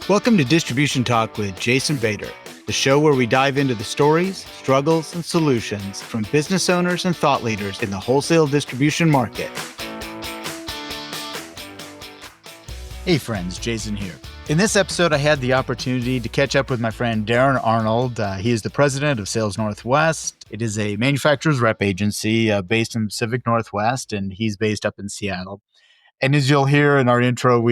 Welcome to Distribution Talk with Jason Vader, the show where we dive into the stories, struggles, and solutions from business owners and thought leaders in the wholesale distribution market. Hey friends, Jason here. In this episode, I had the opportunity to catch up with my friend Darin Arnold. He is the president of Sales Northwest. It is a manufacturer's rep agency based in the Pacific Northwest, and he's based up in Seattle. And as you'll hear in our intro,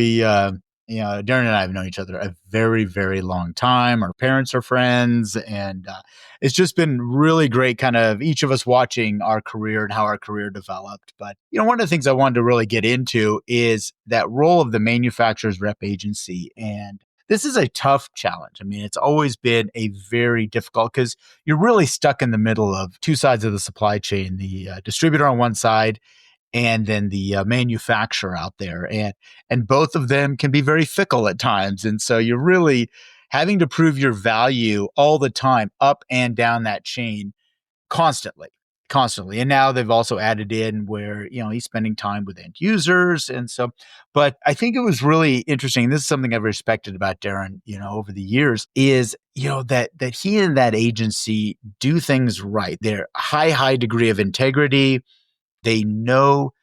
Darin and I have known each other a very, very long time. Our parents are friends, and it's just been really great kind of each of us watching our career and how our career developed. But, one of the things I wanted to really get into is that role of the manufacturer's rep agency. And this is a tough challenge. I mean, it's always been a very difficult because you're really stuck in the middle of two sides of the supply chain, the distributor on one side and then the manufacturer out there. And both of them can be very fickle at times. And so you're really having to prove your value all the time, up and down that chain constantly. And now they've also added in where, he's spending time with end users. And so, but I think it was really interesting. This is something I've respected about Darin, over the years is, that he and that agency do things right. They're high degree of integrity. They know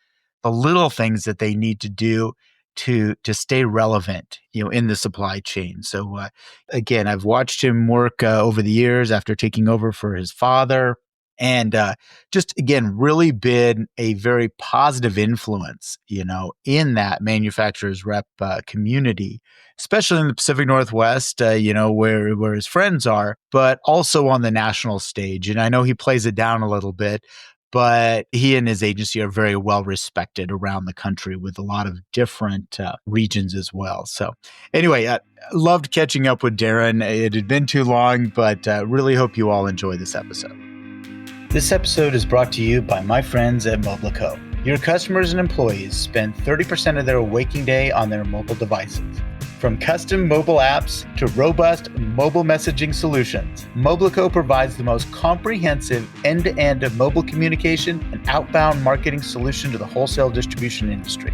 the little things that they need to do to stay relevant, in the supply chain. So again, I've watched him work over the years after taking over for his father, and just again, really been a very positive influence, in that manufacturer's rep community, especially in the Pacific Northwest, where his friends are, but also on the national stage. And I know he plays it down a little bit, but he and his agency are very well respected around the country with a lot of different regions as well. So anyway, I loved catching up with Darin. It had been too long, but really hope you all enjoy this episode. This episode is brought to you by my friends at Moblico. Your customers and employees spend 30% of their waking day on their mobile devices. From custom mobile apps to robust mobile messaging solutions, Moblico provides the most comprehensive end-to-end mobile communication and outbound marketing solution to the wholesale distribution industry.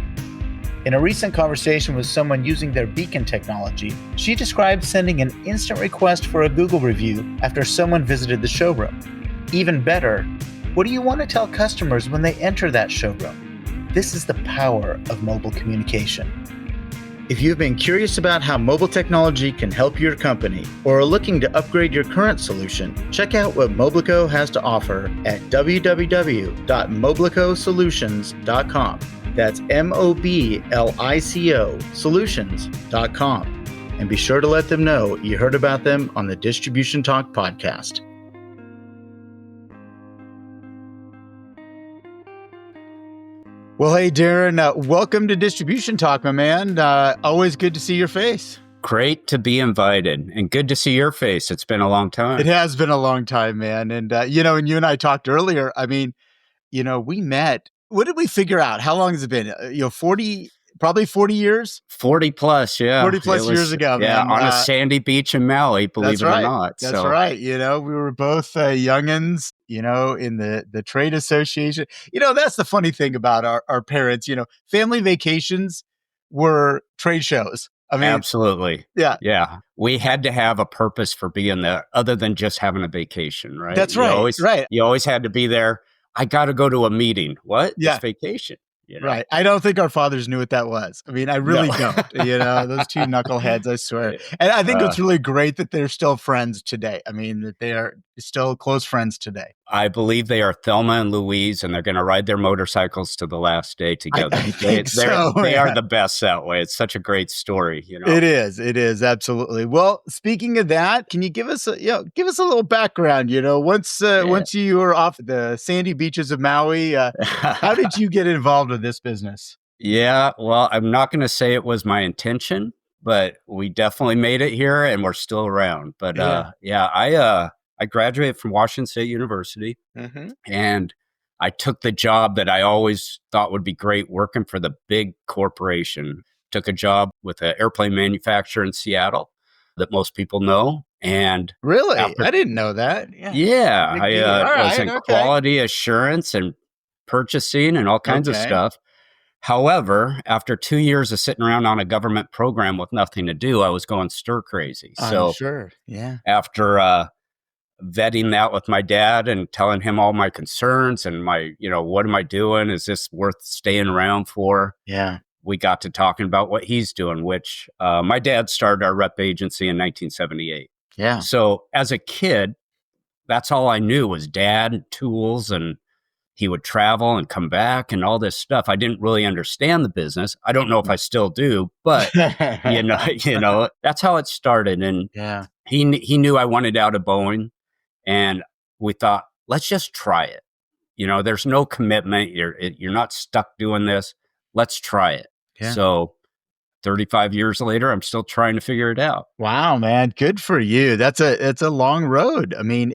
In a recent conversation with someone using their beacon technology, she described sending an instant request for a Google review after someone visited the showroom. Even better, what do you want to tell customers when they enter that showroom? This is the power of mobile communication. If you've been curious about how mobile technology can help your company or are looking to upgrade your current solution, check out what Moblico has to offer at www.moblicosolutions.com. That's MOBLICO solutions.com. And be sure to let them know you heard about them on the Distribution Talk podcast. Well, hey, Darin, welcome to Distribution Talk, my man. Always good to see your face. Great to be invited and good to see your face. It's been a long time. It has been a long time, man. And, and you and I talked earlier. I mean, we met. What did we figure out? How long has it been? 40 years? 40 plus, yeah. 40 plus years ago, yeah, man. On a sandy beach in Maui, believe it or not. That's right. We were both youngins, in the trade association. That's the funny thing about our parents, family vacations were trade shows. I mean, absolutely. Yeah. Yeah. We had to have a purpose for being there other than just having a vacation, right? That's right. You always had to be there. I got to go to a meeting. What? Yeah. It's vacation. Right. I don't think our fathers knew what that was. I mean, I really don't. Those two knuckleheads, I swear. And I think it's really great that they're still friends today. I mean, that they are still close friends today. I believe they are Thelma and Louise, and they're going to ride their motorcycles to the last day together. I think they are the best that way. It's such a great story. It is absolutely. Well, speaking of that, can you give us a little background? Once you were off the sandy beaches of Maui, how did you get involved with this business? Yeah, well, I'm not going to say it was my intention, but we definitely made it here, and we're still around. But I graduated from Washington State University, and I took the job that I always thought would be great, working for the big corporation. Took a job with an airplane manufacturer in Seattle that most people know. And really, I didn't know that. I was in quality assurance and purchasing and all kinds of stuff. However, after 2 years of sitting around on a government program with nothing to do, I was going stir crazy. I'm So sure. Yeah. after vetting that with my dad and telling him all my concerns and what am I doing? Is this worth staying around for? Yeah. We got to talking about what he's doing, which my dad started our rep agency in 1978. Yeah. So as a kid, that's all I knew was dad, tools, and he would travel and come back and all this stuff. I didn't really understand the business. I don't know if I still do, but that's how it started. And yeah. he knew I wanted out of Boeing, and we thought, let's just try it. There's no commitment. You're not stuck doing this. Let's try it. Yeah. So 35 years later, I'm still trying to figure it out. Wow, man. Good for you. It's a long road. I mean,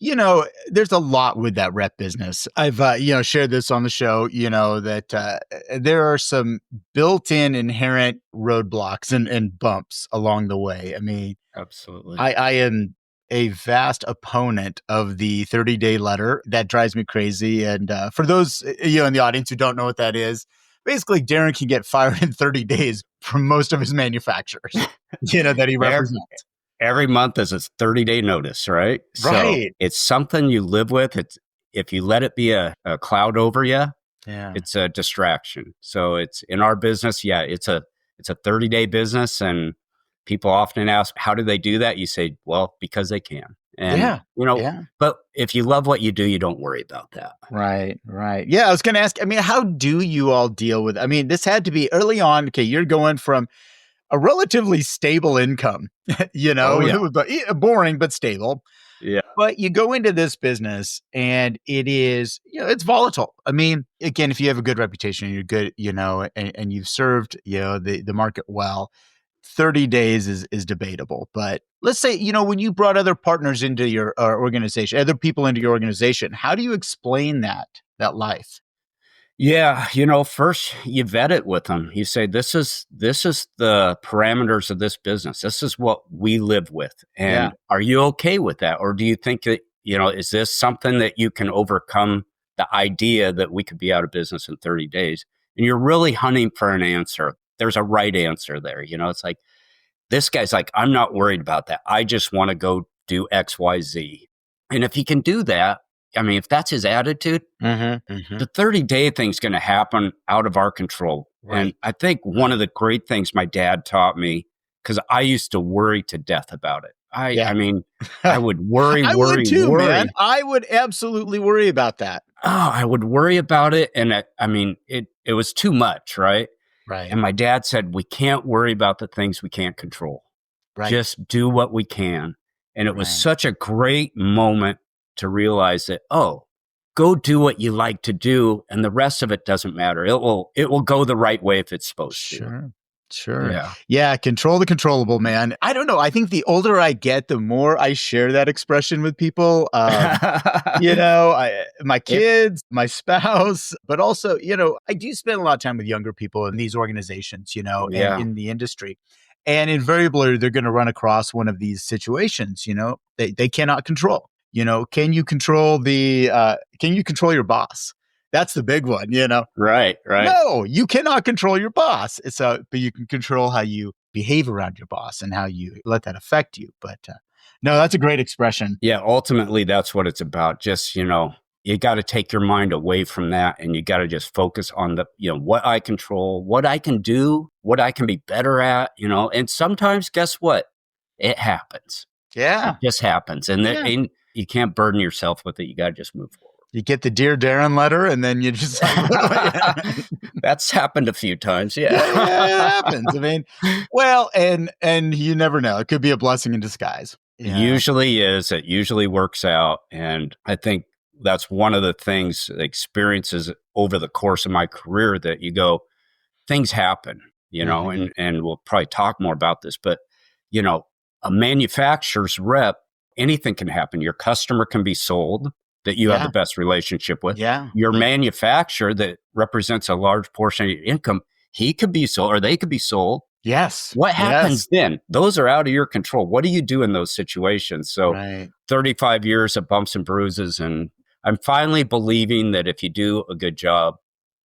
there's a lot with that rep business. I've, shared this on the show, that there are some built-in inherent roadblocks and bumps along the way. I mean, absolutely. I am a vast opponent of the 30-day letter. That drives me crazy. And for those, in the audience who don't know what that is, basically, Darin can get fired in 30 days from most of his manufacturers, that he represents. Every month is a 30-day notice, right? Right. So it's something you live with. If you let it be a cloud over you, it's a distraction. So it's in our business. Yeah, it's a 30-day business, and people often ask, how do they do that? You say, well, because they can. And, but if you love what you do, you don't worry about that. Right. Yeah, I was going to ask, how do you all deal with, this had to be early on. Okay, you're going from a relatively stable income, boring, but stable. Yeah. But you go into this business and it is, it's volatile. Again, if you have a good reputation, you're good, and you've served, the market well, 30 days is debatable. But let's say, when you brought other partners into your organization, other people into your organization, how do you explain that life? Yeah, first you vet it with them. You say, this is the parameters of this business. This is what we live with. And are you okay with that? Or do you think that, is this something that you can overcome the idea that we could be out of business in 30 days? And you're really hunting for an answer. There's a right answer there. It's like, this guy's like, I'm not worried about that. I just want to go do X, Y, Z. And if he can do that, if that's his attitude, the 30-day thing's going to happen out of our control. Right. And I think one of the great things my dad taught me, because I used to worry to death about it. I would worry, I would too, man. I would absolutely worry about that. Oh, I would worry about it. And it was too much, right? Right. And my dad said, we can't worry about the things we can't control. Right. Just do what we can. And it was such a great moment to realize that, go do what you like to do, and the rest of it doesn't matter. It will go the right way if it's supposed to. Sure. Yeah. Control the controllable, man. I don't know. I think the older I get, the more I share that expression with people. My kids, my spouse, but also, I do spend a lot of time with younger people in these organizations, and in the industry. And invariably, they're going to run across one of these situations, they cannot control. Can you control your boss? That's the big one, Right. No, you cannot control your boss. But you can control how you behave around your boss and how you let that affect you. But no, that's a great expression. Yeah, ultimately, that's what it's about. Just, you got to take your mind away from that, and you got to just focus on what I control, what I can do, what I can be better at, and sometimes, guess what? It happens. Yeah. It just happens. And you can't burden yourself with it. You got to just move forward. You get the Dear Darin letter, and then you just like, that's happened a few times. Yeah. It happens. Well, and you never know. It could be a blessing in disguise. It usually is. It usually works out. And I think that's one of the things, experiences over the course of my career, that you go, things happen, and we'll probably talk more about this, but, a manufacturer's rep, anything can happen. Your customer can be sold that you have the best relationship with. Yeah. Your manufacturer that represents a large portion of your income, he could be sold, or they could be sold. Yes. What happens then? Those are out of your control. What do you do in those situations? So 35 years of bumps and bruises, and I'm finally believing that if you do a good job,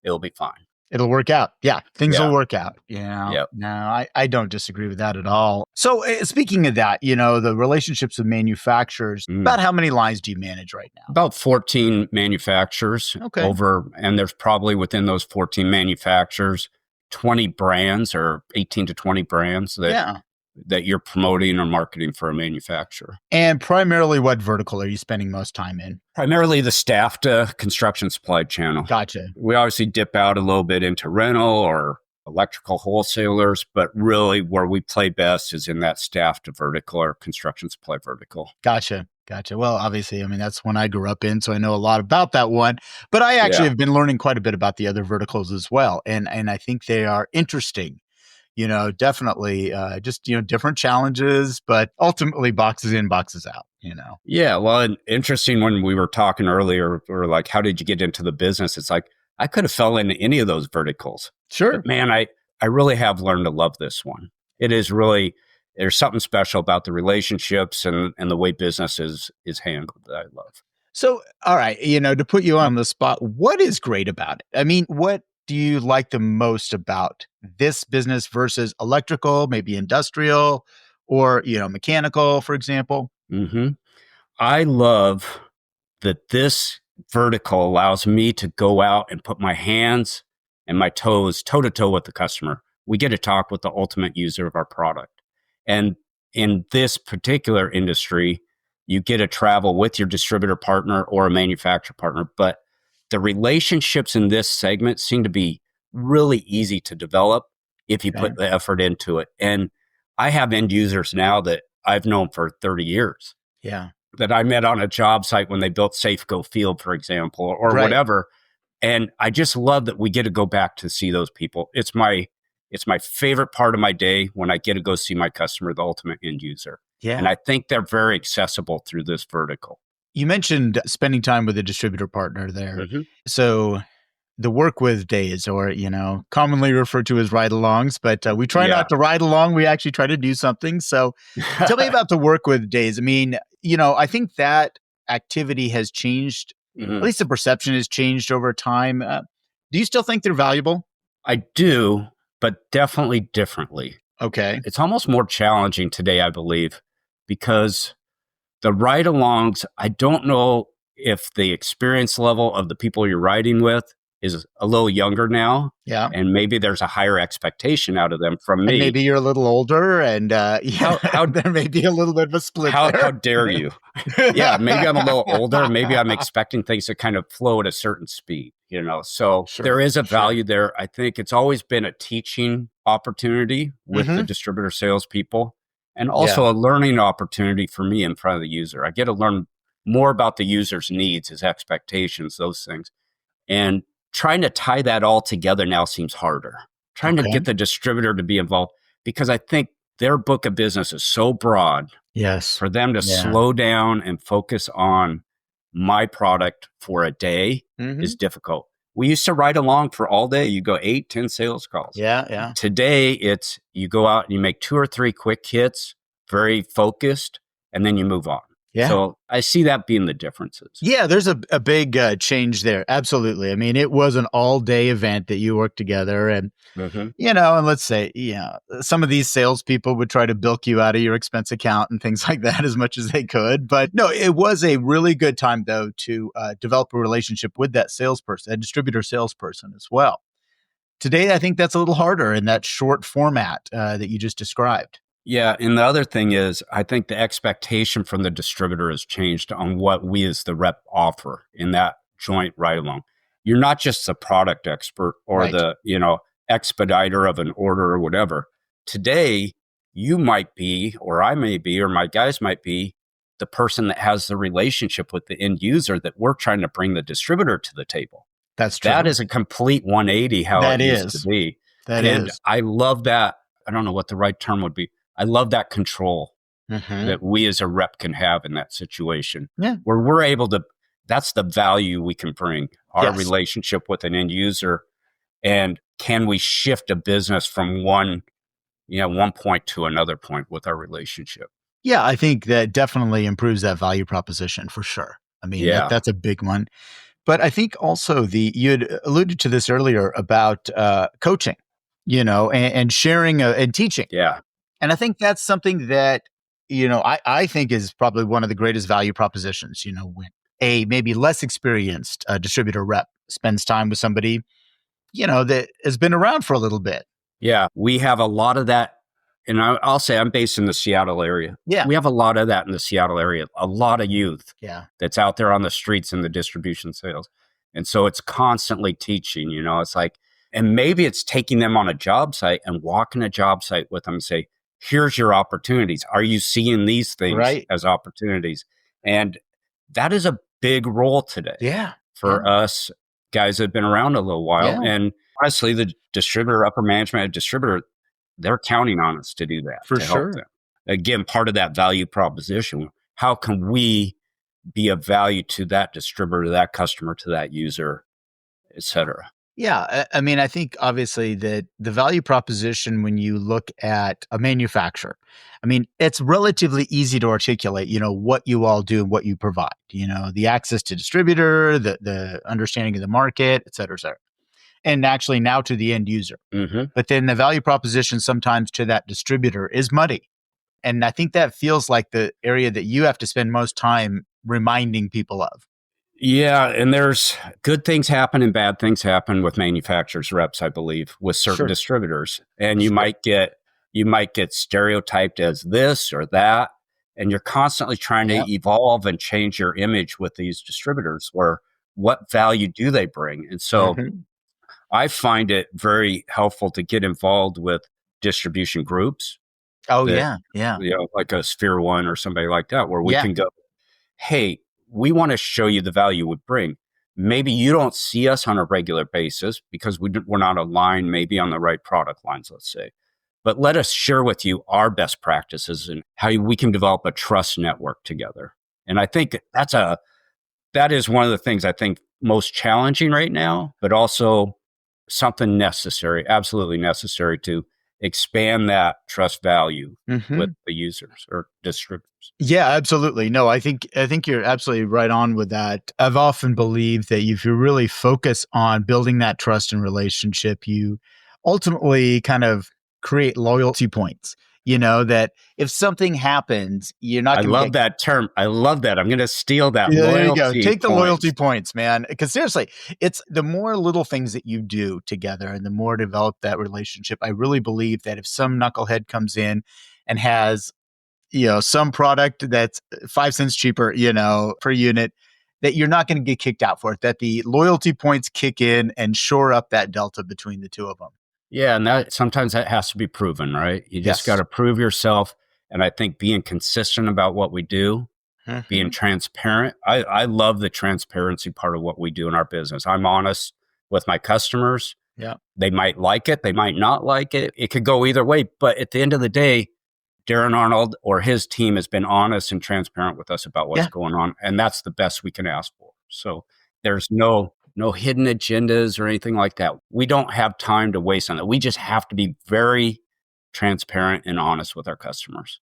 it'll be fine. It'll work out. Yeah, things will Yeah. work out. Yeah. Yep. No, I don't disagree with that at all. So, speaking of that, the relationships with manufacturers, Mm. about how many lines do you manage right now? About 14 manufacturers Okay. and there's probably within those 14 manufacturers, 20 brands or 18 to 20 brands Yeah. that you're promoting or marketing for a manufacturer. And primarily, what vertical are you spending most time in? Primarily the staff to construction supply channel. Gotcha. We obviously dip out a little bit into rental or electrical wholesalers, but really where we play best is in that staff to vertical or construction supply vertical. Gotcha. Well, obviously, that's one I grew up in, so I know a lot about that one. But I actually have been learning quite a bit about the other verticals as well. And I think they are interesting. Definitely just, different challenges, but ultimately boxes in, boxes out, Yeah. Well, and interesting when we were talking earlier, we were like, how did you get into the business? It's like, I could have fell into any of those verticals. Sure. But man, I really have learned to love this one. It is really, there's something special about the relationships and the way business is handled that I love. So, all right, to put you on the spot, what is great about it? What do you like the most about this business versus electrical, maybe industrial, or, mechanical, for example? Mm-hmm. I love that this vertical allows me to go out and put my hands and my toes toe to toe with the customer. We get to talk with the ultimate user of our product. And in this particular industry, you get to travel with your distributor partner or a manufacturer partner. But the relationships in this segment seem to be really easy to develop if you put the effort into it. And I have end users now that I've known for 30 years. Yeah. That I met on a job site when they built Safeco Field, for example, or whatever. And I just love that we get to go back to see those people. It's my favorite part of my day when I get to go see my customer, the ultimate end user. Yeah. And I think they're very accessible through this vertical. You mentioned spending time with a distributor partner there. Mm-hmm. So the work with days, or, commonly referred to as ride-alongs, but we try not to ride along. We actually try to do something. So tell me about the work with days. I think that activity has changed. Mm-hmm. At least the perception has changed over time. Do you still think they're valuable? I do, but definitely differently. Okay. It's almost more challenging today, I believe, because the ride-alongs, I don't know if the experience level of the people you're riding with is a little younger now. Yeah. And maybe there's a higher expectation out of them from me. And maybe you're a little older and how there may be a little bit of a split how there. How dare you? Yeah, maybe I'm a little older. Maybe I'm expecting things to kind of flow at a certain speed, So there is a value there. I think it's always been a teaching opportunity with the distributor salespeople and also a learning opportunity for me in front of the user. I get to learn more about the user's needs, his expectations, those things. And trying to tie that all together now seems harder. Trying to get the distributor to be involved because I think their book of business is so broad. Yes. For them to slow down and focus on my product for a day is difficult. We used to ride along for all day. You go 8, 10 sales calls. Yeah. Today, it's you go out and you make 2 or 3 quick hits, very focused, and then you move on. Yeah. So I see that being the differences. Yeah, there's a big change there. Absolutely. It was an all-day event that you worked together. And, and let's say, some of these salespeople would try to bilk you out of your expense account and things like that as much as they could. But no, it was a really good time, though, to develop a relationship with that salesperson, a distributor salesperson as well. Today, I think that's a little harder in that short format that you just described. Yeah. And the other thing is, I think the expectation from the distributor has changed on what we as the rep offer in that joint ride along. You're not just the product expert or the, expediter of an order or whatever. Today, you might be, or I may be, or my guys might be the person that has the relationship with the end user that we're trying to bring the distributor to the table. That's true. That is a complete 180 how it used to be. And I love that. I don't know what the right term would be. I love that control that we as a rep can have in that situation. Yeah. Where we're able to, that's the value we can bring, our relationship with an end user. And can we shift a business from one point to another point with our relationship? Yeah, I think that definitely improves that value proposition for sure. That's a big one. But I think also you had alluded to this earlier about coaching, and sharing and teaching. Yeah. And I think that's something that, I think is probably one of the greatest value propositions, when a maybe less experienced distributor rep spends time with somebody, that has been around for a little bit. Yeah. We have a lot of that. And I'll say I'm based in the Seattle area. Yeah. We have a lot of that in the Seattle area, a lot of youth that's out there on the streets in the distribution sales. And so it's constantly teaching, it's like, and maybe it's taking them on a job site and walking a job site with them and say, here's your opportunities. Are you seeing these things as opportunities? And that is a big role today for us guys that have been around a little while. And honestly, the distributor, upper management, distributor, they're counting on us to do that. For to sure. help them. Again, part of that value proposition. How can we be of value to that distributor, to that customer, to that user, et cetera? Yeah. I mean, I think obviously that the value proposition, when you look at a manufacturer, I mean, it's relatively easy to articulate, what you all do and what you provide, the access to distributor, the understanding of the market, et cetera, et cetera. And actually now to the end user. Mm-hmm. But then the value proposition sometimes to that distributor is muddy. And I think that feels like the area that you have to spend most time reminding people of. Yeah, and there's good things happen and bad things happen with manufacturers reps, I believe, with certain distributors. And you might get stereotyped as this or that, and you're constantly trying to evolve and change your image with these distributors, or what value do they bring? And so I find it very helpful to get involved with distribution groups. Oh, yeah. Like a Sphere One or somebody like that, where we can go, hey, we want to show you the value we bring. Maybe you don't see us on a regular basis because we're not aligned maybe on the right product lines, let's say. But let us share with you our best practices and how we can develop a trust network together. And I think that is one of the things I think most challenging right now, but also something necessary, absolutely necessary to expand that trust value with the users or distributors. Yeah, absolutely. No, I think you're absolutely right on with that. I've often believed that if you really focus on building that trust and relationship, you ultimately kind of create loyalty points. That if something happens, you're not going to love that term. I love that. I'm going to steal that. Yeah, loyalty there you go. Take the points. loyalty points, man. Because seriously, it's the more little things that you do together and the more develop that relationship. I really believe that if some knucklehead comes in and has, some product that's 5 cents cheaper, per unit, that you're not going to get kicked out for it, that the loyalty points kick in and shore up that delta between the two of them. Yeah, and sometimes that has to be proven, right? You just got to prove yourself. And I think being consistent about what we do, being transparent. I love the transparency part of what we do in our business. I'm honest with my customers. Yeah. They might like it. They might not like it. It could go either way. But at the end of the day, Darin Arnold or his team has been honest and transparent with us about what's going on. And that's the best we can ask for. So there's no hidden agendas or anything like that. We don't have time to waste on that. We just have to be very transparent and honest with our customers.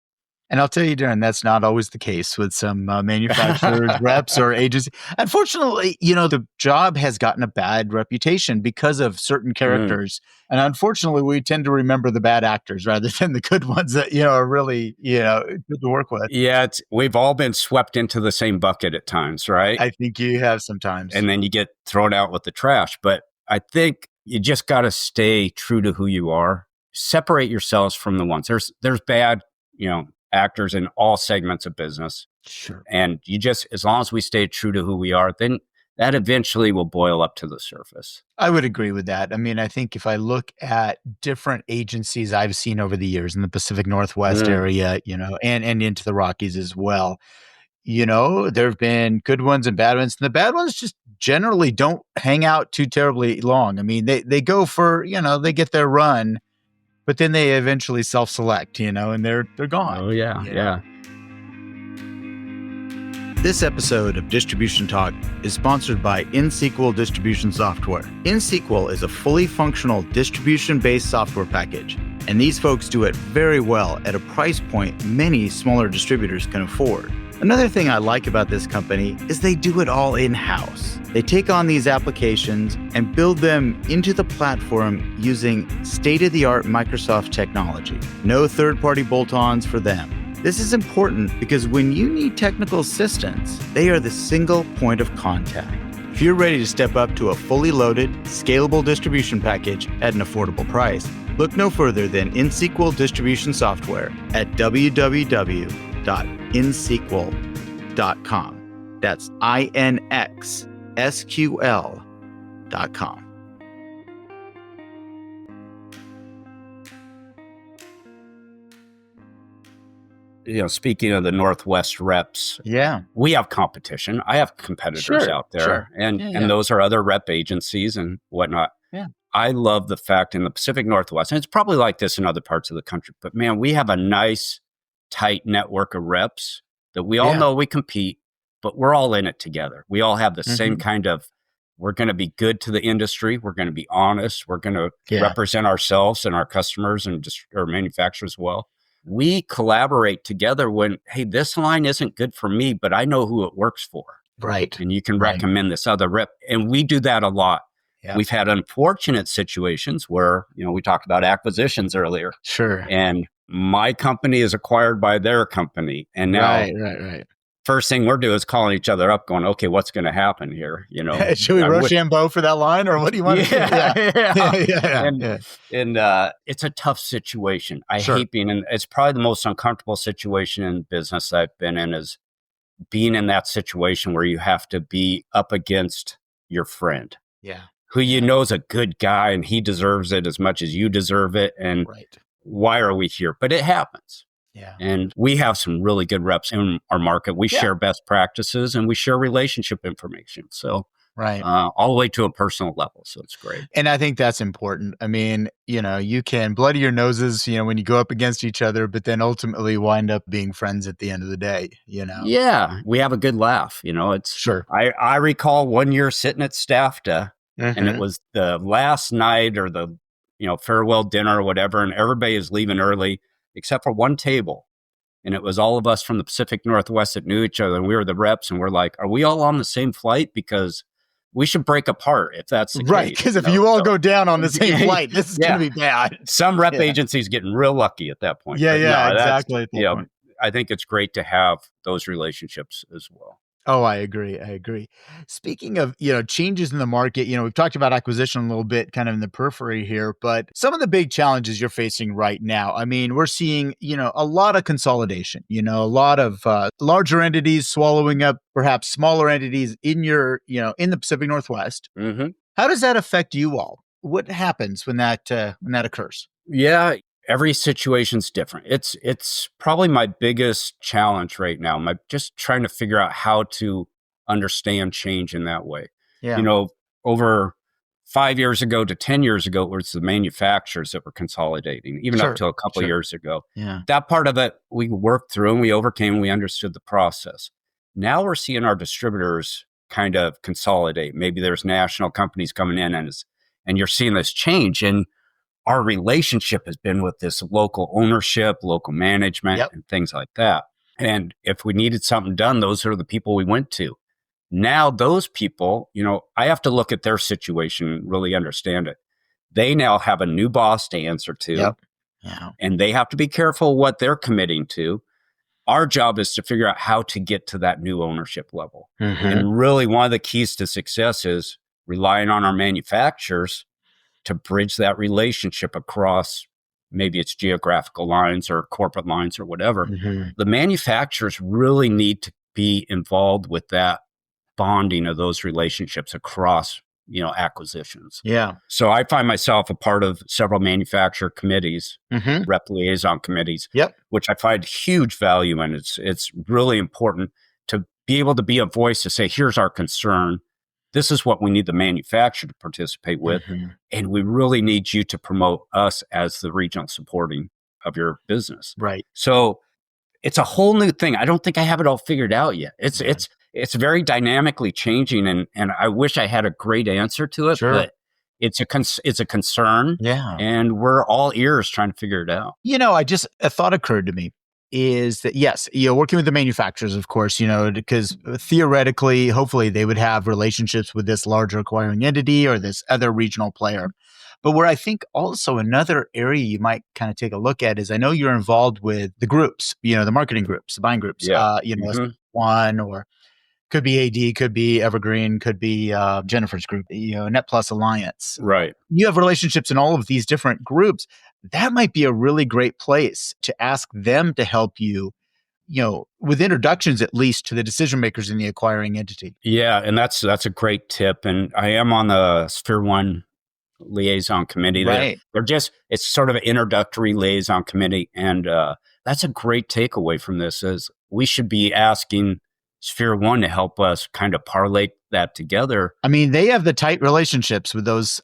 And I'll tell you, Darin, that's not always the case with some manufacturers, reps, or agencies. Unfortunately, the job has gotten a bad reputation because of certain characters. And unfortunately, we tend to remember the bad actors rather than the good ones that, are really, good to work with. Yeah, we've all been swept into the same bucket at times, right? I think you have sometimes. And then you get thrown out with the trash. But I think you just got to stay true to who you are. Separate yourselves from the ones. There's bad, actors in all segments of business. Sure. And as long as we stay true to who we are, then that eventually will boil up to the surface. I would agree with that. I mean, I think if I look at different agencies I've seen over the years in the Pacific Northwest area, and into the Rockies as well, there have been good ones and bad ones. And the bad ones just generally don't hang out too terribly long. I mean, they go for, they get their run, but then they eventually self-select, and they're gone. Oh, yeah, yeah. This episode of Distribution Talk is sponsored by InSQL Distribution Software. InSQL is a fully functional distribution-based software package, and these folks do it very well at a price point many smaller distributors can afford. Another thing I like about this company is they do it all in-house. They take on these applications and build them into the platform using state-of-the-art Microsoft technology. No third-party bolt-ons for them. This is important because when you need technical assistance, they are the single point of contact. If you're ready to step up to a fully loaded, scalable distribution package at an affordable price, look no further than InSQL Distribution Software at www.insql.com. That's INXSQL.com. Speaking of the Northwest reps, we have competition. I have competitors out there, and those are other rep agencies and whatnot. Yeah. I love the fact in the Pacific Northwest, and it's probably like this in other parts of the country, but man, we have a nice, tight network of reps that we all know we compete, but we're all in it together. We all have the same kind of, we're going to be good to the industry. We're going to be honest. We're going to represent ourselves and our customers and just our manufacturers well. We collaborate together when, hey, this line isn't good for me, but I know who it works for. Right. And you can recommend this other rep. And we do that a lot. Yeah. We've had unfortunate situations where, we talked about acquisitions earlier. Sure. And my company is acquired by their company. And now right. First thing we're doing is calling each other up going, okay, what's going to happen here? Should we Rochambeau for that line, or what do you want to do? And it's a tough situation. I hate being in, it's probably the most uncomfortable situation in business I've been in, is being in that situation where you have to be up against your friend. Yeah. Who you know is a good guy and he deserves it as much as you deserve it. And why are we here? But it happens. Yeah. And we have some really good reps in our market. We share best practices and we share relationship information. So all the way to a personal level. So it's great. And I think that's important. I mean, you can bloody your noses, when you go up against each other, but then ultimately wind up being friends at the end of the day, Yeah. We have a good laugh. It's I recall one year sitting at STAFTA and it was the last night or the, farewell dinner or whatever. And everybody is leaving early except for one table. And it was all of us from the Pacific Northwest that knew each other. And we were the reps. And we're like, are we all on the same flight? Because we should break apart if that's the case. Because if you all go down on the same flight, this is going to be bad. Some rep agencies getting real lucky at that point. Exactly. I think it's great to have those relationships as well. Oh, I agree. Speaking of, changes in the market, we've talked about acquisition a little bit kind of in the periphery here, but some of the big challenges you're facing right now, I mean, we're seeing, a lot of consolidation, a lot of larger entities swallowing up perhaps smaller entities in your, in the Pacific Northwest. Mm-hmm. How does that affect you all? What happens when that occurs? Yeah. Every situation's different. It's probably my biggest challenge right now. Just trying to figure out how to understand change in that way. Yeah. Over 5 years ago to 10 years ago, it was the manufacturers that were consolidating, even up to a couple of years ago. Yeah. That part of it we worked through and we overcame and we understood the process. Now we're seeing our distributors kind of consolidate. Maybe there's national companies coming in and you're seeing this change. And our relationship has been with this local ownership, local management, and things like that. And if we needed something done, those are the people we went to. Now those people, I have to look at their situation and really understand it. They now have a new boss to answer to, and they have to be careful what they're committing to. Our job is to figure out how to get to that new ownership level. Mm-hmm. And really one of the keys to success is relying on our manufacturers to bridge that relationship across, maybe it's geographical lines or corporate lines or whatever. Mm-hmm. The manufacturers really need to be involved with that bonding of those relationships across, acquisitions. Yeah. So I find myself a part of several manufacturer committees, mm-hmm. rep liaison committees, yep. which I find huge value in. It's really important to be able to be a voice to say, here's our concern. This is what we need the manufacturer to participate with. Mm-hmm. And we really need you to promote us as the regional supporting of your business. Right. So it's a whole new thing. I don't think I have it all figured out yet. It's very dynamically changing. And I wish I had a great answer to it, sure. but it's a concern. Yeah. And we're all ears trying to figure it out. A thought occurred to me. is that, yes, working with the manufacturers, of course, because theoretically, hopefully they would have relationships with this larger acquiring entity or this other regional player. But where I think also another area you might kind of take a look at is, I know you're involved with the groups, the marketing groups, the buying groups, Yeah. one, or could be AD, could be Evergreen, could be Jennifer's group, Net Plus Alliance. Right. You have relationships in all of these different groups. That might be a really great place to ask them to help you, with introductions at least to the decision makers in the acquiring entity. Yeah, and that's a great tip. And I am on the Sphere One liaison committee. Right. They're just, it's sort of an introductory liaison committee. And that's a great takeaway from this is we should be asking Sphere One to help us kind of parlay that together. I mean, they have the tight relationships with those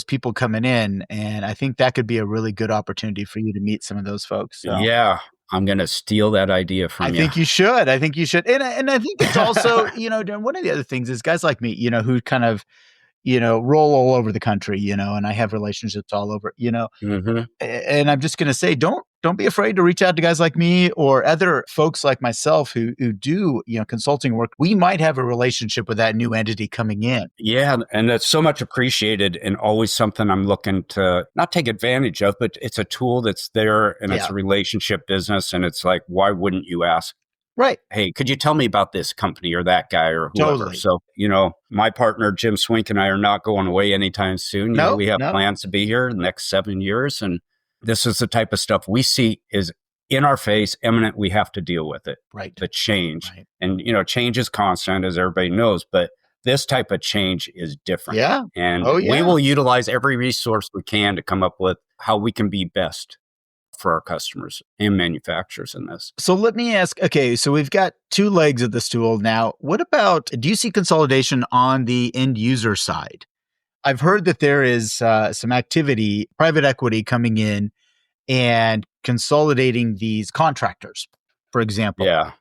people coming in, and I think that could be a really good opportunity for you to meet some of those folks. So. Yeah, I'm going to steal that idea from you. I think you should. And I think it's also, one of the other things is guys like me, who kind of, roll all over the country, and I have relationships all over, and I'm just going to say, don't be afraid to reach out to guys like me or other folks like myself who do, consulting work. We might have a relationship with that new entity coming in. Yeah. And that's so much appreciated and always something I'm looking to not take advantage of, but it's a tool that's there and it's a relationship business. And it's like, why wouldn't you ask? Right. Hey, could you tell me about this company or that guy or whoever? Totally. So, my partner, Jim Swink, and I are not going away anytime soon. We have plans to be here the next 7 years. And this is the type of stuff we see is in our face, imminent. We have to deal with it. Right. The change. Right. And, change is constant, as everybody knows, but this type of change is different. Yeah. And we will utilize every resource we can to come up with how we can be best for our customers and manufacturers in this. So let me ask, okay, so we've got two legs of the stool now. What about, do you see consolidation on the end user side? I've heard that there is some activity, private equity coming in and consolidating these contractors, for example. Yeah.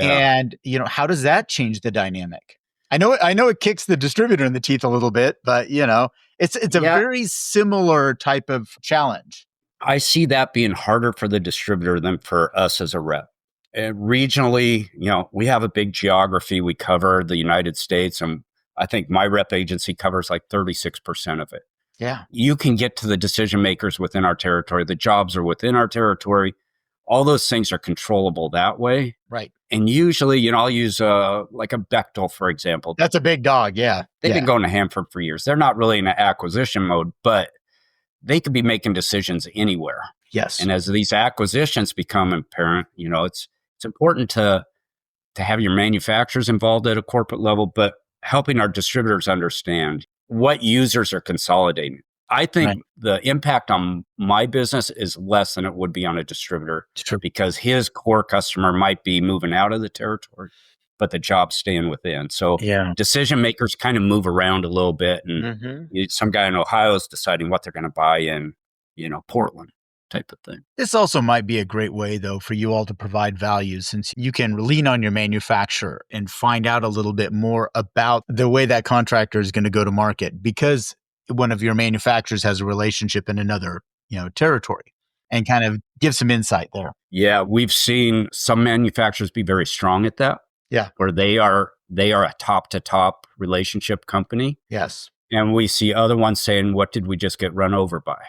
And, how does that change the dynamic? I know it kicks the distributor in the teeth a little bit, but, it's a very similar type of challenge. I see that being harder for the distributor than for us as a rep. And regionally, we have a big geography. We cover the United States, and I think my rep agency covers like 36% of it. Yeah. You can get to the decision makers within our territory. The jobs are within our territory. All those things are controllable that way. Right. And usually, I'll use like a Bechtel, for example. That's a big dog. Yeah. They've been going to Hanford for years. They're not really in an acquisition mode, but they could be making decisions anywhere. Yes. And as these acquisitions become apparent, it's important to have your manufacturers involved at a corporate level, but helping our distributors understand what users are consolidating. I think the impact on my business is less than it would be on a distributor because his core customer might be moving out of the territory, but the job's staying within. So decision makers kind of move around a little bit. And some guy in Ohio is deciding what they're going to buy in, Portland type of thing. This also might be a great way, though, for you all to provide value, since you can lean on your manufacturer and find out a little bit more about the way that contractor is going to go to market, because one of your manufacturers has a relationship in another, territory, and kind of give some insight there. Yeah, we've seen some manufacturers be very strong at that. Yeah. Where they are a top to top relationship company. Yes. And we see other ones saying, what did we just get run over by?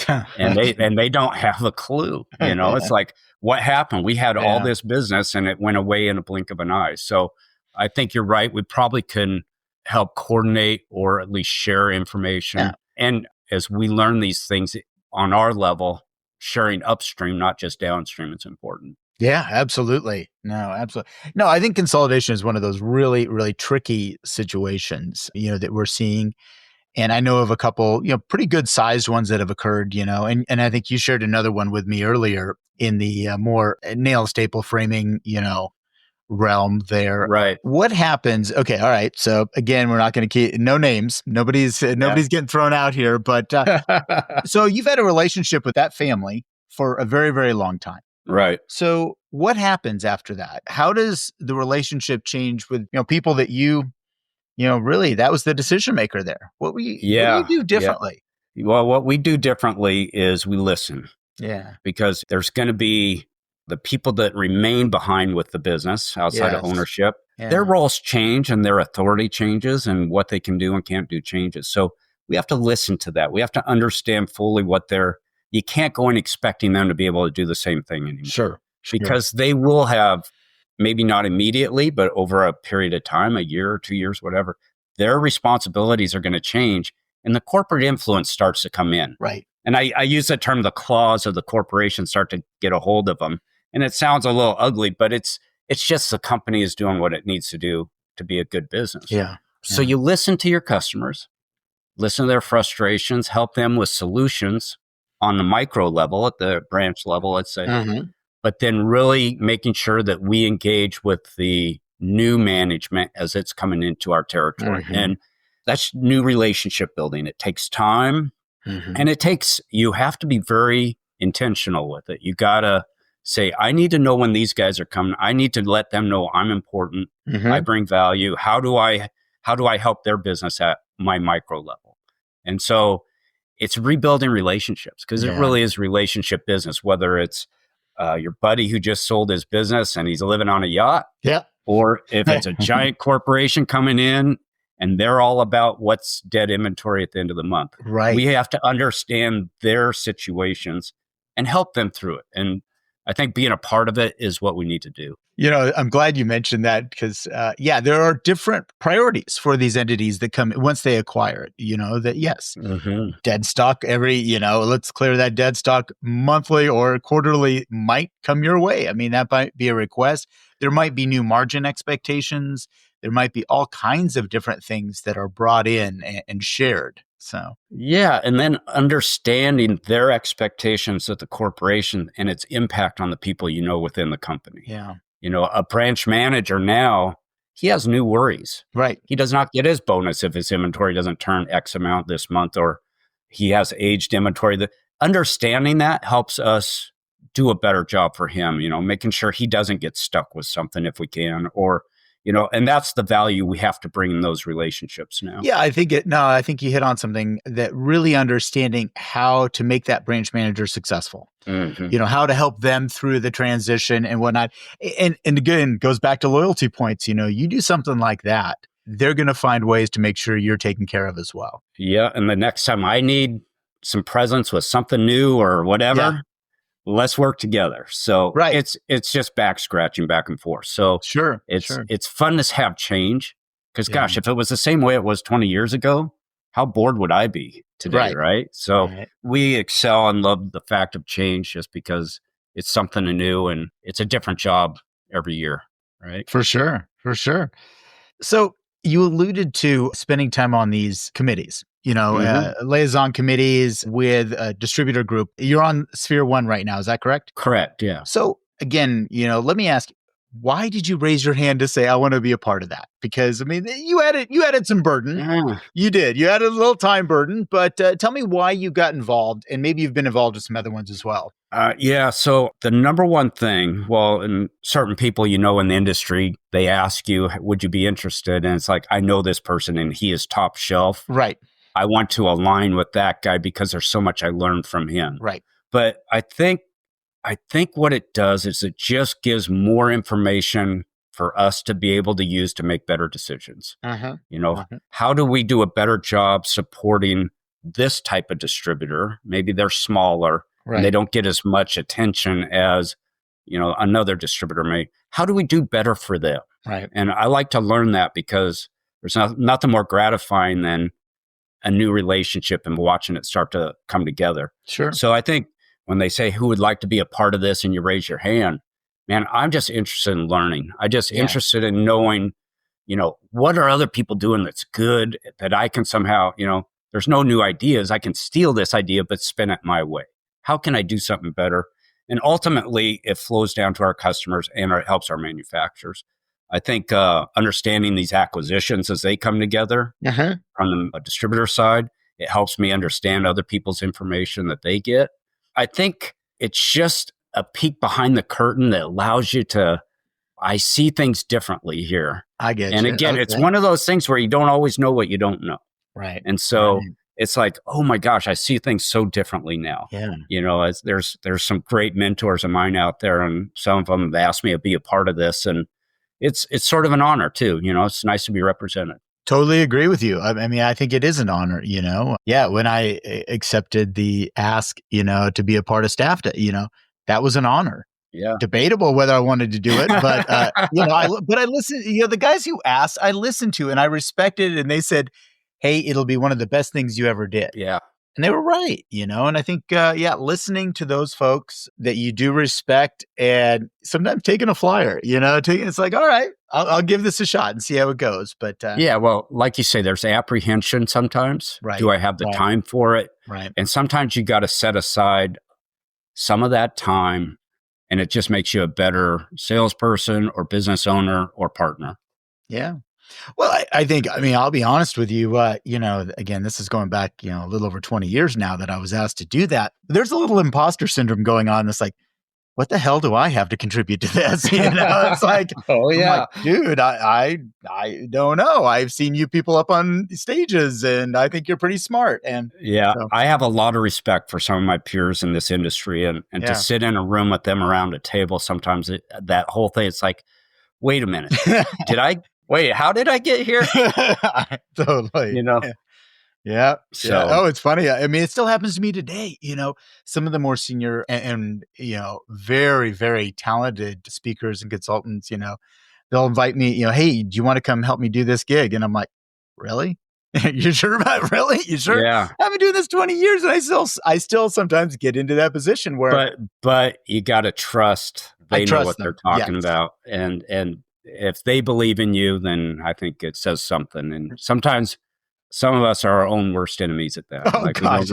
and they don't have a clue. It's like, what happened? We had all this business and it went away in a blink of an eye. So I think you're right. We probably can help coordinate or at least share information. Yeah. And as we learn these things on our level, sharing upstream, not just downstream, it's important. Yeah, absolutely. No, absolutely. No, I think consolidation is one of those really, really tricky situations, that we're seeing. And I know of a couple, pretty good sized ones that have occurred, and I think you shared another one with me earlier in the more nail staple framing, realm there. Right. What happens? Okay. All right. So again, we're not going to keep no names. Nobody's getting thrown out here, but so you've had a relationship with that family for a very, very long time. Right. So what happens after that? How does the relationship change with, people that really, that was the decision maker there? What do you do differently? Yeah. Well, what we do differently is we listen. Yeah. Because there's going to be the people that remain behind with the business outside of ownership, their roles change and their authority changes and what they can do and can't do changes. So we have to listen to that. We have to understand fully you can't go in expecting them to be able to do the same thing anymore. Sure. Because they will have, maybe not immediately, but over a period of time, a year or 2 years, whatever, their responsibilities are going to change and the corporate influence starts to come in. Right. And I use the term, the claws of the corporation start to get a hold of them. And it sounds a little ugly, but it's just the company is doing what it needs to do to be a good business. Yeah. So you listen to your customers, listen to their frustrations, help them with solutions on the micro level, at the branch level, let's say. But then really making sure that we engage with the new management as it's coming into our territory. And that's new relationship building. It takes time and you have to be very intentional with it. You got to say, I need to know when these guys are coming. I need to let them know I'm important. I bring value. How do I help their business at my micro level? And so it's rebuilding relationships because it really is relationship business, whether it's your buddy who just sold his business and he's living on a yacht. Or if it's a giant corporation coming in and they're all about what's dead inventory at the end of the month. Right. We have to understand their situations and help them through it. And I think being a part of it is what we need to do. I'm glad you mentioned that because, there are different priorities for these entities that come once they acquire it. Dead stock let's clear that dead stock monthly or quarterly might come your way. I mean, that might be a request. There might be new margin expectations. There might be all kinds of different things that are brought in and shared. So, and then understanding their expectations of the corporation and its impact on the people within the company. A branch manager now, he has new worries. Right. He does not get his bonus if his inventory doesn't turn X amount this month, or he has aged inventory. Understanding that helps us do a better job for him, making sure he doesn't get stuck with something if we can, or and that's the value we have to bring in those relationships now. Yeah, I think you hit on something that really understanding how to make that branch manager successful. How to help them through the transition and whatnot. And again, goes back to loyalty points. You do something like that, they're going to find ways to make sure you're taken care of as well. Yeah. And the next time I need some presence with something new or whatever, let's work together. So it's just back scratching back and forth. So it's fun to have change because gosh, if it was the same way it was 20 years ago, how bored would I be today? Right. So we excel and love the fact of change just because it's something new and it's a different job every year. Right. For sure. So you alluded to spending time on these committees. Liaison committees with a distributor group. You're on Sphere 1 right now. Is that correct? Correct. Yeah. So again, let me ask you, why did you raise your hand to say, I want to be a part of that? Because I mean, you added some burden. You did. You added a little time burden, but tell me why you got involved, and maybe you've been involved with some other ones as well. So the number one thing, and certain people, in the industry, they ask you, would you be interested? And it's like, I know this person and he is top shelf. Right. I want to align with that guy because there's so much I learned from him. Right. But I think what it does is it just gives more information for us to be able to use to make better decisions. How do we do a better job supporting this type of distributor? Maybe they're smaller and they don't get as much attention as, another distributor may. How do we do better for them? Right. And I like to learn that because there's nothing more gratifying than a new relationship and watching it start to come together. Sure. So I think when they say who would like to be a part of this and you raise your hand, man, I'm just interested in learning. I'm just interested in knowing, what are other people doing that's good that I can somehow, there's no new ideas. I can steal this idea, but spin it my way. How can I do something better? And ultimately it flows down to our customers and it helps our manufacturers. I think understanding these acquisitions as they come together from the distributor side, it helps me understand other people's information that they get. I think it's just a peek behind the curtain that allows you I see things differently here. I get and you. Again, it's one of those things where you don't always know what you don't know. Right. And so it's like, oh my gosh, I see things so differently now. Yeah. As there's some great mentors of mine out there, and some of them have asked me to be a part of this, and it's sort of an honor too. It's nice to be represented. Totally agree with you. I mean, I think it is an honor, Yeah, when I accepted the ask, to be a part of staff, that was an honor. Yeah. Debatable whether I wanted to do it, but I listened. The guys who asked, I listened to, and I respected it. And they said, "Hey, it'll be one of the best things you ever did." Yeah. And they were right, And I think, listening to those folks that you do respect, and sometimes taking a flyer, it's like, all right, I'll give this a shot and see how it goes. But yeah, well, like you say, there's apprehension sometimes. Right. Do I have the time for it? Right. And sometimes you got to set aside some of that time, and it just makes you a better salesperson or business owner or partner. Yeah. Well, I think, I'll be honest with you, again, this is going back, a little over 20 years now that I was asked to do that. There's a little imposter syndrome going on. That's like, what the hell do I have to contribute to this? It's like, oh yeah, like, dude, I don't know. I've seen you people up on stages, and I think you're pretty smart. And yeah, so. I have a lot of respect for some of my peers in this industry, and to sit in a room with them around a table, sometimes that whole thing, it's like, wait a minute, how did I get here? Totally. Yeah. So, yeah. Oh, it's funny. I mean, it still happens to me today. Some of the more senior and very, very talented speakers and consultants, they'll invite me, hey, do you want to come help me do this gig? And I'm like, really? You sure about really? You sure? Yeah. I've been doing this 20 years, and I still sometimes get into that position where. But you got to trust they know what they're talking about, and if they believe in you, then I think it says something. And sometimes some of us are our own worst enemies at that. Oh, like gosh,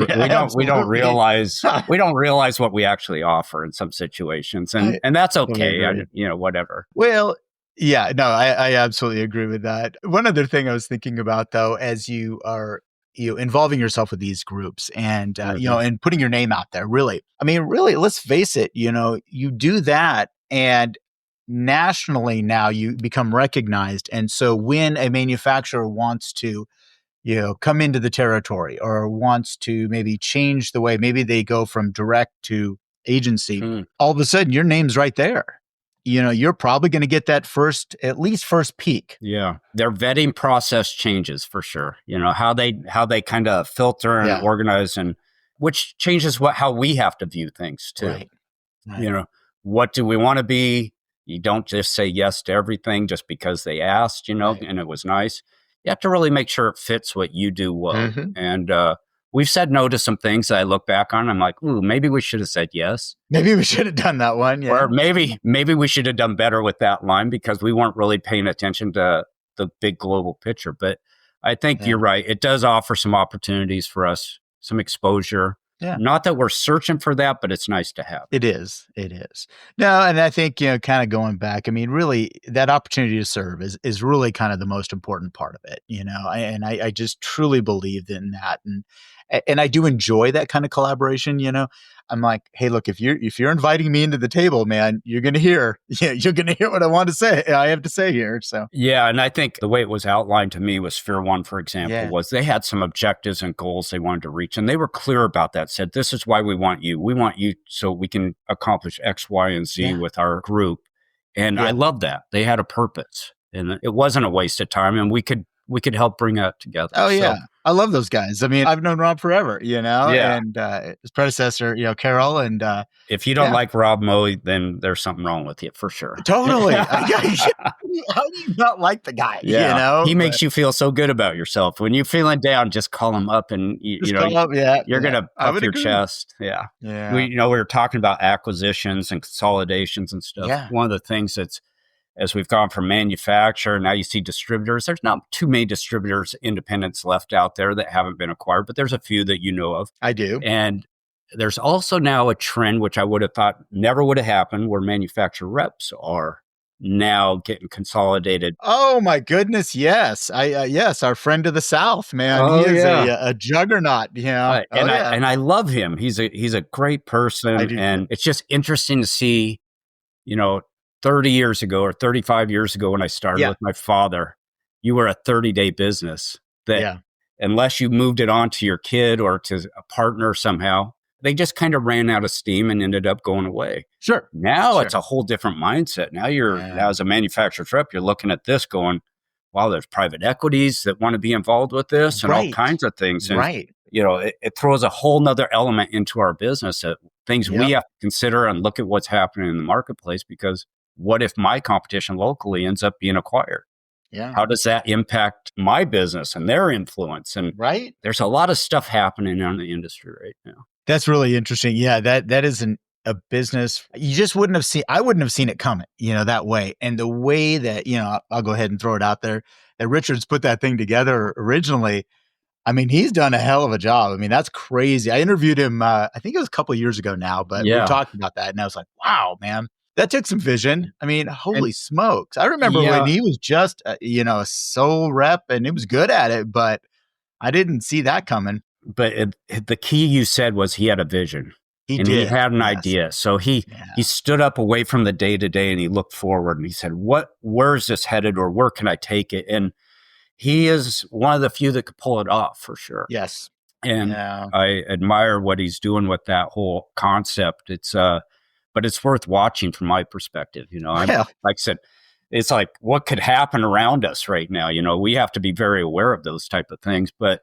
we don't realize what we actually offer in some situations, and that's okay. Whatever. Well, yeah, no, I absolutely agree with that. One other thing I was thinking about, though, as you are involving yourself with these groups and and putting your name out there, really, let's face it, you do that, and nationally now you become recognized. And so when a manufacturer wants to, come into the territory or wants to maybe change the way, maybe they go from direct to agency, all of a sudden your name's right there. You're probably going to get that first peak. Yeah. Their vetting process changes for sure. How they kind of filter and organize, and which changes how we have to view things too. Right. What do we want to be? You don't just say yes to everything just because they asked, and it was nice. You have to really make sure it fits what you do well. Mm-hmm. And we've said no to some things that I look back on. I'm like, ooh, maybe we should have said yes. Maybe we should have done that one. Yeah. Or maybe we should have done better with that line because we weren't really paying attention to the big global picture. But I think you're right. It does offer some opportunities for us, some exposure. Yeah. Not that we're searching for that, but it's nice to have. It is. No, and I think, kind of going back, really that opportunity to serve is really kind of the most important part of it, and I just truly believe in that. And I do enjoy that kind of collaboration, I'm like, hey, look, if you're inviting me into the table, man, you're going to hear what I have to say here. So, yeah. And I think the way it was outlined to me was Sphere 1, for example, was they had some objectives and goals they wanted to reach. And they were clear about that, said, this is why we want you. We want you so we can accomplish X, Y, and Z with our group. And I love that. They had a purpose, and it wasn't a waste of time. And we could help bring that together. Oh, yeah. I love those guys. I've known Rob forever, and his predecessor, Carol. And if you don't like Rob Moe, then there's something wrong with you for sure. Totally. How do you not like the guy? Yeah. He makes you feel so good about yourself. When you're feeling down, just call him up, and you're going to puff your chest. Yeah. Yeah. We were talking about acquisitions and consolidations and stuff. Yeah. One of the things that's, as we've gone from manufacturer, now you see distributors. There's not too many distributors, independents left out there that haven't been acquired, but there's a few that you know of. I do. And there's also now a trend, which I would have thought never would have happened, where manufacturer reps are now getting consolidated. Oh my goodness, yes. Yes, our friend to the south, man. He is a juggernaut, And I love him. He's a great person, and it's just interesting to see, 30 years ago or 35 years ago when I started with my father, you were a 30-day business. unless you moved it on to your kid or to a partner somehow, they just kind of ran out of steam and ended up going away. Sure. Now it's a whole different mindset. Now now as a manufacturer's rep, you're looking at this going, wow, there's private equities that want to be involved with this and all kinds of things. And, it throws a whole nother element into our business, that things we have to consider and look at what's happening in the marketplace, because what if my competition locally ends up being acquired? Yeah. How does that impact my business and their influence? And there's a lot of stuff happening in the industry right now. That's really interesting. Yeah, that is a business you just wouldn't have seen. I wouldn't have seen it coming, that way. And the way that, I'll go ahead and throw it out there, that Richard's put that thing together originally, I mean, he's done a hell of a job. I mean, that's crazy. I interviewed him, I think it was a couple of years ago now, but we talked about that. And I was like, wow, man, that took some vision. I mean, holy smokes. I remember when he was just, a sole rep and he was good at it, but I didn't see that coming. But the key you said was he had a vision. He had an idea. So he stood up away from the day to day and he looked forward and he said, where is this headed, or where can I take it? And he is one of the few that could pull it off, for sure. Yes. And I admire what he's doing with that whole concept. But it's worth watching from my perspective. Like I said, it's like, what could happen around us right now? We have to be very aware of those type of things. But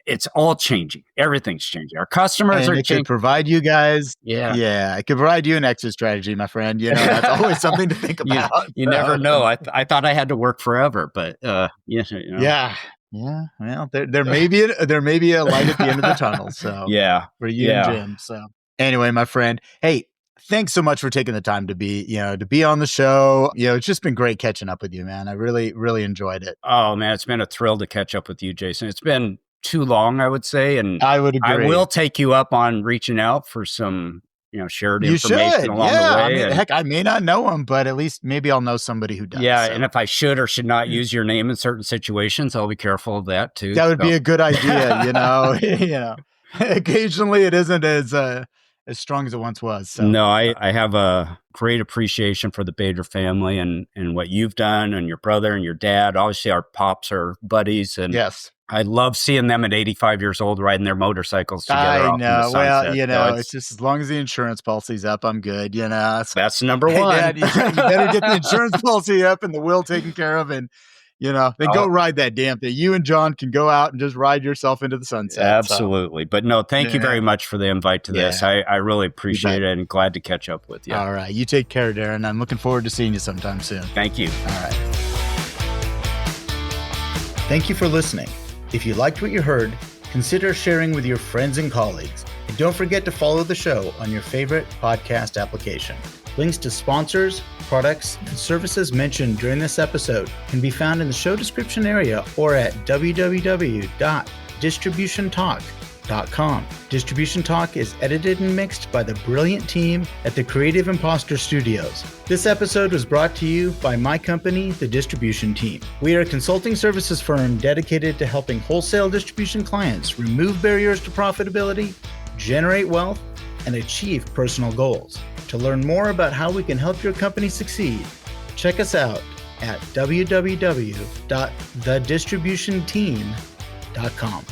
it's all changing. Everything's changing. Our customers are changing. It could provide you guys. Yeah. It could provide you an exit strategy, my friend. That's always something to think about. You never know. I thought I had to work forever, but Yeah. Well, there may be a light at the end of the tunnel. So for you and Jim. So anyway, my friend, hey, thanks so much for taking the time to be on the show. It's just been great catching up with you, man. I really, really enjoyed it. Oh man, it's been a thrill to catch up with you, Jason. It's been too long, I would say, and I would agree. I will take you up on reaching out for some, shared information along the way. I mean, heck, I may not know him, but at least maybe I'll know somebody who does. Yeah, so. And if I should or should not use your name in certain situations, I'll be careful of that too. That would be a good idea. Occasionally it isn't as strong as it once was. So. No, I have a great appreciation for the Bader family and what you've done, and your brother and your dad. Obviously, our pops are buddies, and I love seeing them at 85 years old riding their motorcycles together. I know. Well, it's just as long as the insurance policy's up, I'm good. So, that's number one. Dad, you better get the insurance policy up and the will taken care of, and then go ride that damn thing. You and John can go out and just ride yourself into the sunset. Absolutely. So. But no, thank you very much for the invite to this. I really appreciate it and glad to catch up with you. All right. You take care, Darin. I'm looking forward to seeing you sometime soon. Thank you. All right. Thank you for listening. If you liked what you heard, consider sharing with your friends and colleagues. And don't forget to follow the show on your favorite podcast application. Links to sponsors, products, and services mentioned during this episode can be found in the show description area or at www.distributiontalk.com. Distribution Talk is edited and mixed by the brilliant team at the Creative Imposter Studios. This episode was brought to you by my company, The Distribution Team. We are a consulting services firm dedicated to helping wholesale distribution clients remove barriers to profitability, generate wealth, and achieve personal goals. To learn more about how we can help your company succeed, check us out at www.thedistributionteam.com.